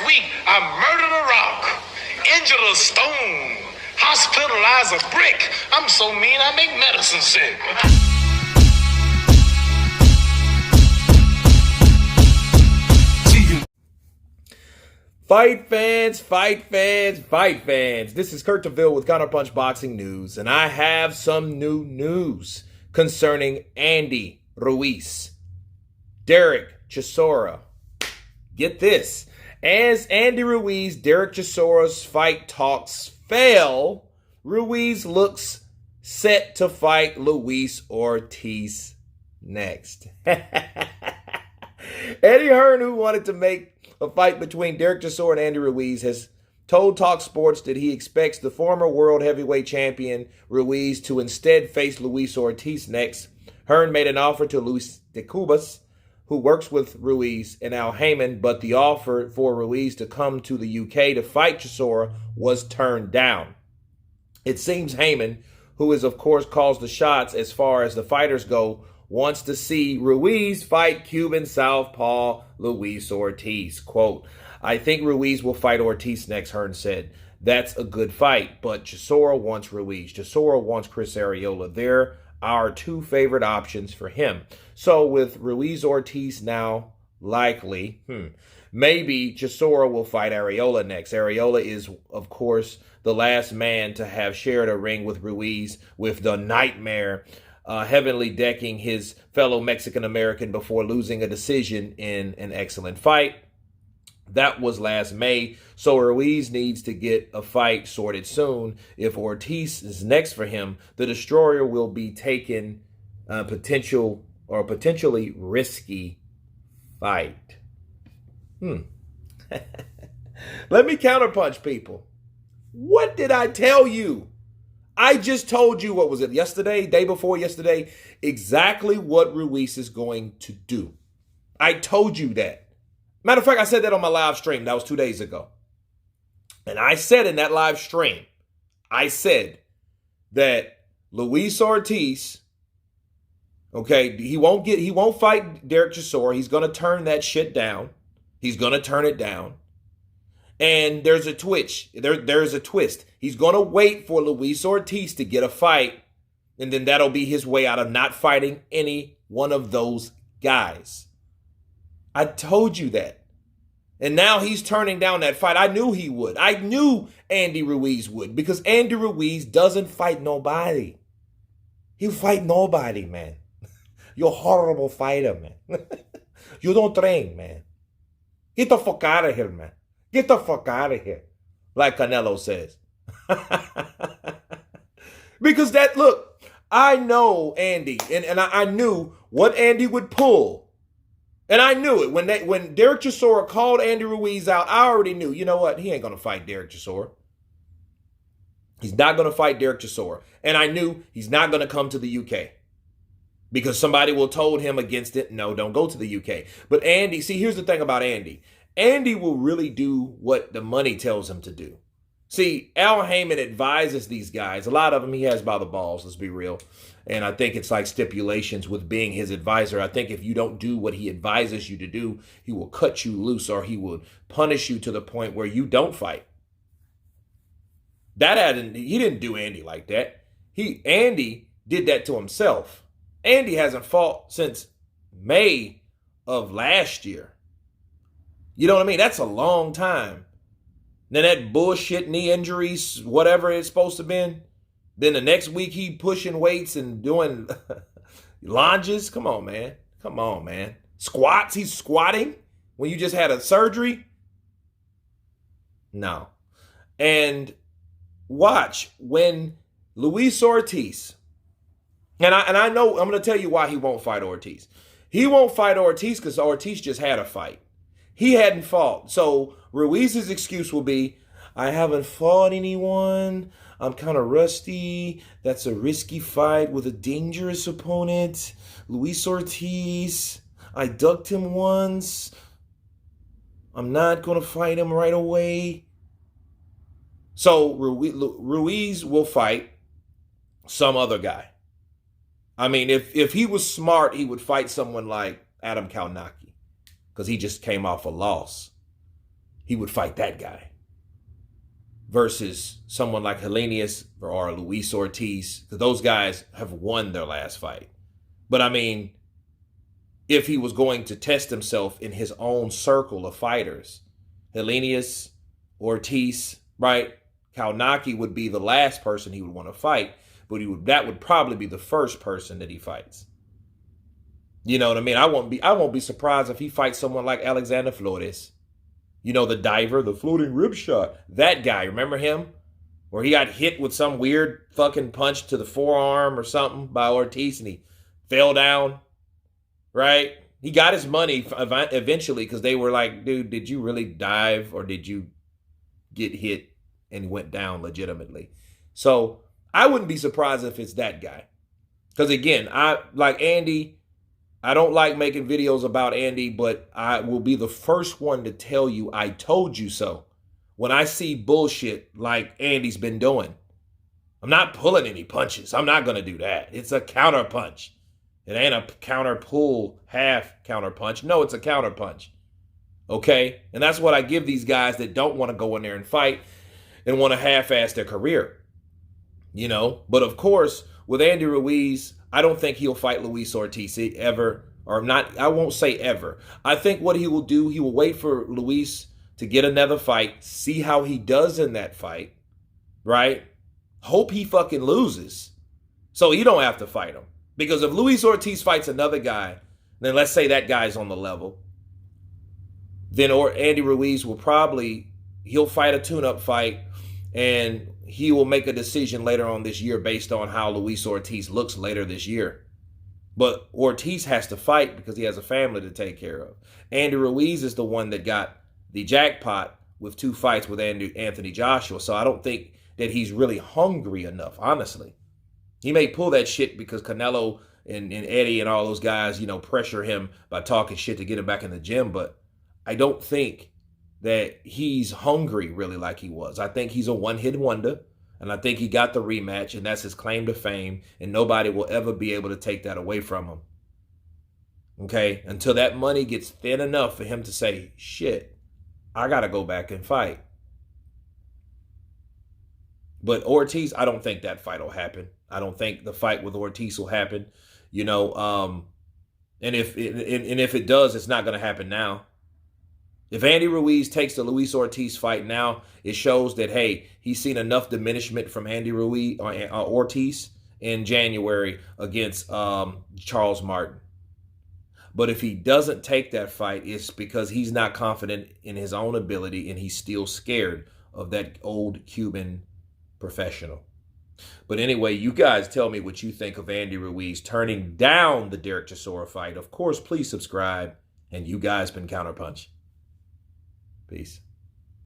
week, I murdered a rock, injured a stone, hospitalized a brick. I'm so mean I make medicine sick. Fight fans, fight fans, fight fans. This is Kurt DeVille with Counterpunch Boxing News, and I have some new news concerning Andy Ruiz. Derek Chisora. Get this. As Andy Ruiz, Derek Chisora's fight talks fail, Ruiz looks set to fight Luis Ortiz next. Eddie Hearn, who wanted to make a fight between Derek Chisora and Andy Ruiz, has told Talk Sports that he expects the former world heavyweight champion Ruiz to instead face Luis Ortiz next. Hearn made an offer to Luis de Cubas, who works with Ruiz, and Al Heyman, but the offer for Ruiz to come to the UK to fight Chisora was turned down. It seems Heyman, who is of course calls the shots as far as the fighters go, wants to see Ruiz fight Cuban southpaw Luis Ortiz. Quote, I think Ruiz will fight Ortiz next, Hearn said. That's a good fight, but Chisora wants Ruiz. Chisora wants Chris Arreola. They're our two favorite options for him. So with Ruiz Ortiz now likely, maybe Chisora will fight Arreola next. Arreola is, of course, the last man to have shared a ring with Ruiz, with the Nightmare heavenly decking his fellow Mexican-American before losing a decision in an excellent fight. That was last May, so Ruiz needs to get a fight sorted soon. If Ortiz is next for him, the Destroyer will be taking a potentially risky fight. Let me counterpunch, people. What did I tell you? I just told you, what was it, yesterday, day before yesterday, exactly what Ruiz is going to do. I told you that. Matter of fact, I said that on my live stream. That was 2 days ago. And I said in that live stream, I said that Luis Ortiz, okay, he won't fight Derek Chisora. He's going to turn that shit down. He's going to turn it down. And there's a twitch. There's a twist. He's going to wait for Luis Ortiz to get a fight, and then that'll be his way out of not fighting any one of those guys. I told you that. And now he's turning down that fight. I knew he would. I knew Andy Ruiz would, because Andy Ruiz doesn't fight nobody. He'll fight nobody, man. You're a horrible fighter, man. You don't train, man. Get the fuck out of here, man. Get the fuck out of here, like Canelo says. Because look, I know Andy, and I knew what Andy would pull. And I knew it. When Derek Chisora called Andy Ruiz out, I already knew, you know what? He ain't going to fight Derek Chisora. He's not going to fight Derek Chisora. And I knew he's not going to come to the UK. Because somebody will told him against it, no, don't go to the UK. But Andy, see, here's the thing about Andy. Andy will really do what the money tells him to do. See, Al Heyman advises these guys. A lot of them he has by the balls, let's be real. And I think it's like stipulations with being his advisor. I think if you don't do what he advises you to do, he will cut you loose, or he will punish you to the point where you don't fight. He didn't do Andy like that. Andy did that to himself. Andy hasn't fought since May of last year. You know what I mean? That's a long time. Then that bullshit knee injuries, whatever it's supposed to be. Then the next week he pushing weights and doing lunges. Come on, man. Come on, man. Squats. He's squatting when you just had a surgery. No. And watch when Luis Ortiz, and I know, I'm going to tell you why he won't fight Ortiz. He won't fight Ortiz because Ortiz just had a fight. He hadn't fought. So Ruiz's excuse will be, I haven't fought anyone. I'm kind of rusty. That's a risky fight with a dangerous opponent. Luis Ortiz, I ducked him once. I'm not going to fight him right away. So Ruiz will fight some other guy. I mean, if he was smart, he would fight someone like Adam Kalnaki, because he just came off a loss. he would fight that guy versus someone like Helenius or Luis Ortiz, because those guys have won their last fight. But I mean, if he was going to test himself in his own circle of fighters, Helenius, Ortiz, right? Kaunaki would be the last person he would want to fight, but that would probably be the first person that he fights. You know what I mean? I won't be surprised if he fights someone like Alexander Flores. You know, the diver, the floating rib shot. That guy, remember him? Where he got hit with some weird fucking punch to the forearm or something by Ortiz and he fell down, right? He got his money eventually because they were like, dude, did you really dive or did you get hit and went down legitimately? So I wouldn't be surprised if it's that guy. Because again, I like Andy. I don't like making videos about Andy, but I will be the first one to tell you I told you so when I see bullshit like Andy's been doing. I'm not pulling any punches. I'm not going to do that. It's a counter punch. It ain't a counter pull, half counter punch. No, it's a counter punch. Okay? And that's what I give these guys that don't want to go in there and fight and want to half-ass their career. You know? But of course, with Andy Ruiz, I don't think he'll fight Luis Ortiz ever, or not. I won't say ever. I think what he will do, he will wait for Luis to get another fight, see how he does in that fight, right? Hope he fucking loses so he don't have to fight him. Because if Luis Ortiz fights another guy, then let's say that guy's on the level, then Andy Ruiz will he'll fight a tune-up fight, and he will make a decision later on this year based on how Luis Ortiz looks later this year. But Ortiz has to fight because he has a family to take care of. Andy Ruiz is the one that got the jackpot with 2 fights with Anthony Joshua. So I don't think that he's really hungry enough, honestly. He may pull that shit because Canelo and Eddie and all those guys, you know, pressure him by talking shit to get him back in the gym. But I don't think that he's hungry really like he was. I think he's a one-hit wonder, and I think he got the rematch, and that's his claim to fame, and nobody will ever be able to take that away from him. Okay? Until that money gets thin enough for him to say, shit, I got to go back and fight. But Ortiz, I don't think that fight will happen. I don't think the fight with Ortiz will happen. You know, and if it does, it's not going to happen now. If Andy Ruiz takes the Luis Ortiz fight now, it shows that, hey, he's seen enough diminishment from Andy Ruiz Ortiz in January against Charles Martin. But if he doesn't take that fight, it's because he's not confident in his own ability and he's still scared of that old Cuban professional. But anyway, you guys tell me what you think of Andy Ruiz turning down the Derek Chisora fight. Of course, please subscribe. And you guys been Counterpunch. Peace.